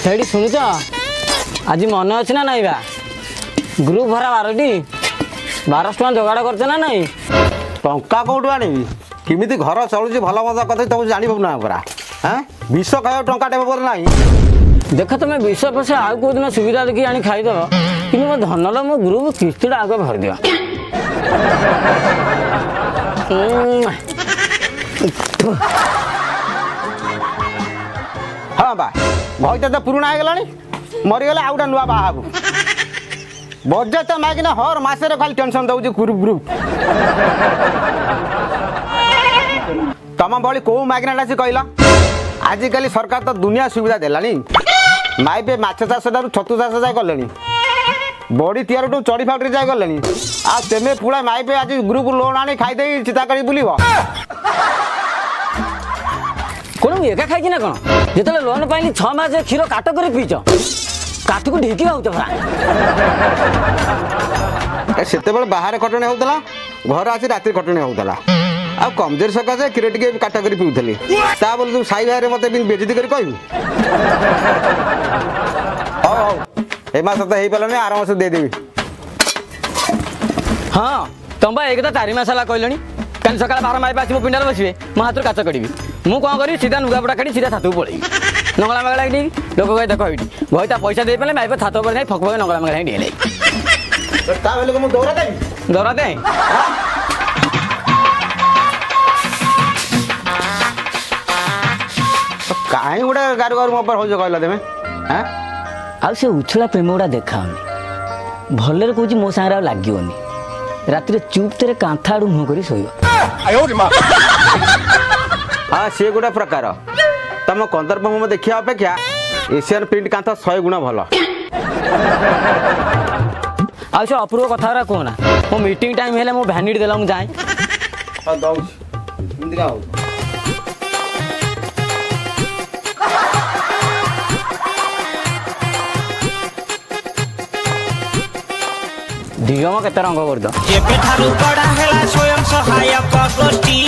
ସେଇଠି ଶୁଣୁଛ ଆଜି ମନେ ଅଛି ନା ନାଇଁ ବା ଗ୍ରୁପ ଭରା 12ଟି 1200 ଟଙ୍କା ଯୋଗାଡ଼ କରୁଛ ନା ନାଇଁ? ଟଙ୍କା କୋଉଠୁ ଆଣିବି? କେମିତି ଘର ଚଳୁଛି ଭଲ ମନ୍ଦ କଥା ତମକୁ ଜାଣିବ ନା ପରା। ହଁ ବିଷ ଖାଇବା ଟଙ୍କା ଟେ ପରେ ନାହିଁ। ଦେଖ ତମେ ବିଷ ପଇସା ଆଉ କେଉଁ ଦିନ ସୁବିଧା ଦେଖି ଆଣି ଖାଇଦେବ, କିନ୍ତୁ ମୋ ଧନଲ ମୋ ଗ୍ରୁପ କିସ୍ତିଟା ଆଗ ଭରିଦିଅ। ହଁ ବା ଭଇଟା ତ ପୁରୁଣା ହେଇଗଲାଣି, ମରିଗଲେ ଆଉ ଗୋଟେ ନୂଆ ବାହା ହବୁ। ବଜେଟ୍ ତ ମାଗିନା ହର ମାସରେ ଖାଲି ଟେନସନ୍ ଦଉଛି ଗ୍ରୁପ। ତମ ଭଳି କୋଉ ମାଗିନାଟା ସେ କହିଲ? ଆଜିକାଲି ସରକାର ତ ଦୁନିଆ ସୁବିଧା ଦେଲାଣି। ମାଇପେ ମାଛ ଚାଷ ଠାରୁ ଛତୁ ଚାଷ ଯାଏ କଲେଣି, ବଡ଼ି ତିଆରଠୁ ଚଢ଼ି ଫ୍ୟାକ୍ଟ୍ରି ଯାଏ ଗଲେଣି। ଆଉ ତେମେ ପୁରା ମାଇପେ ଆଜି ଗ୍ରୁପ ଲୋନ୍ ଆଣି ଖାଇଦେଇ ଚିତା କରି ବୁଲିବ। କ'ଣ ମୁଁ ଏକା ଖାଇଛି ନା କ'ଣ? ଯେତେବେଳେ ଲୋନ୍ ପାଇଲି 6 ମାସ କ୍ଷୀର କାଟ କରି ପିଇଛ, କାଠକୁ ଢିକି ହେଉଛ ପରା। ସେତେବେଳେ ବାହାରେ ଖଟଣି ହେଉଥିଲା, ଘରେ ଆସି ରାତିରେ ଖଟଣି ହେଉଥିଲା। ଆଉ କମଜୋର ସକାଶେ କ୍ଷୀର ଟିକେ କାଟ କରି ପିଉଥିଲି। ତା ବୋଲି ତୁ ସାଇ ଭାଇରେ ମତେ ବେଜିତି କରି କହିବୁ? ହଉ ହଉ ଏ ମାସ ତ ହେଇପାରିଲାନି, ଆର ମାସ ଦେଇଦେବି। ହଁ ତମ ବା ଏକ ତ 4 ମାସ ହେଲା କହିଲେଣି। କାଲି ସକାଳେ 12 ମାଇପ ଆସି ମୋ ପିଣ୍ଡାରେ ବସିବେ, ମୋ ହାତରୁ କାଚ କାଢ଼ିବି। ମୁଁ କ'ଣ କରିବି? ସିଧା ଲୁଗାପଟା କାଢ଼ି ସିଧା ଛାତକୁ ପଳେଇବି। ନଙ୍ଗଳା ମଙ୍ଗଳା ଏଇଠି ଲୋକ କହି ଦେଖ ଏଇଠି ଭଇତା ପଇସା ଦେଇପାରିଲେ ମାଇପ ଛାତ ଉପରେ ଯାଇ ଫକ ଫକ ନଙ୍ଗଳା ମଙ୍ଗଳା ହିଁ ଡିଏଲେ। ତା ବୋଲି ମୁଁ ଦୌଡ଼ା ଦେବି? ଦୌଡ଼ା ଦେ। କାହିଁ ଗୋଟେ ଗାରୁ ଗାରୁ ମୋ ଉପରେ ହଉଛ କହିଲ ତମେ? ହଁ ଆଉ ସେ ଉଛଳା ପ୍ରେମ ଗୁଡ଼ା ଦେଖାଉନି। ଭଲରେ କହୁଛି ମୋ ସାଙ୍ଗରେ ଆଉ ଲାଗିବନି। ରାତିରେ ଚୁପ୍ ତରେ କାନ୍ଥ ଆଡ଼ୁ ମୁହଁ କରି ଶୋଇବ। ହଁ ସିଏ ଗୋଟେ ପ୍ରକାର। ତମ କନ୍ଦର୍ପ ମୋମ ଦେଖିବା ଅପେକ୍ଷା ଏସିଆନ ପ୍ରିଣ୍ଟ କାନ୍ଥ 100 ଗୁଣ ଭଲ। ଆଉ ସେ ଅପୂର୍ବ କଥା ଗୁରା କୁହନା। ମୋ ମିଟିଂ ଟାଇମ୍ ହେଲେ ମୋ ଭ୍ୟାନିଟି ଦେଲା ମୁଁ ଯାଏ। ଦଉଛି ଏମିତି ହଉ। ଝିଅ ମୋ କେତେ ରଙ୍ଗ କରିଦ। ଯେବେଠାରୁ ଗଢ଼ା ହେଲା ସ୍ୱୟଂ ସହାୟକ ଗୋଷ୍ଠୀ।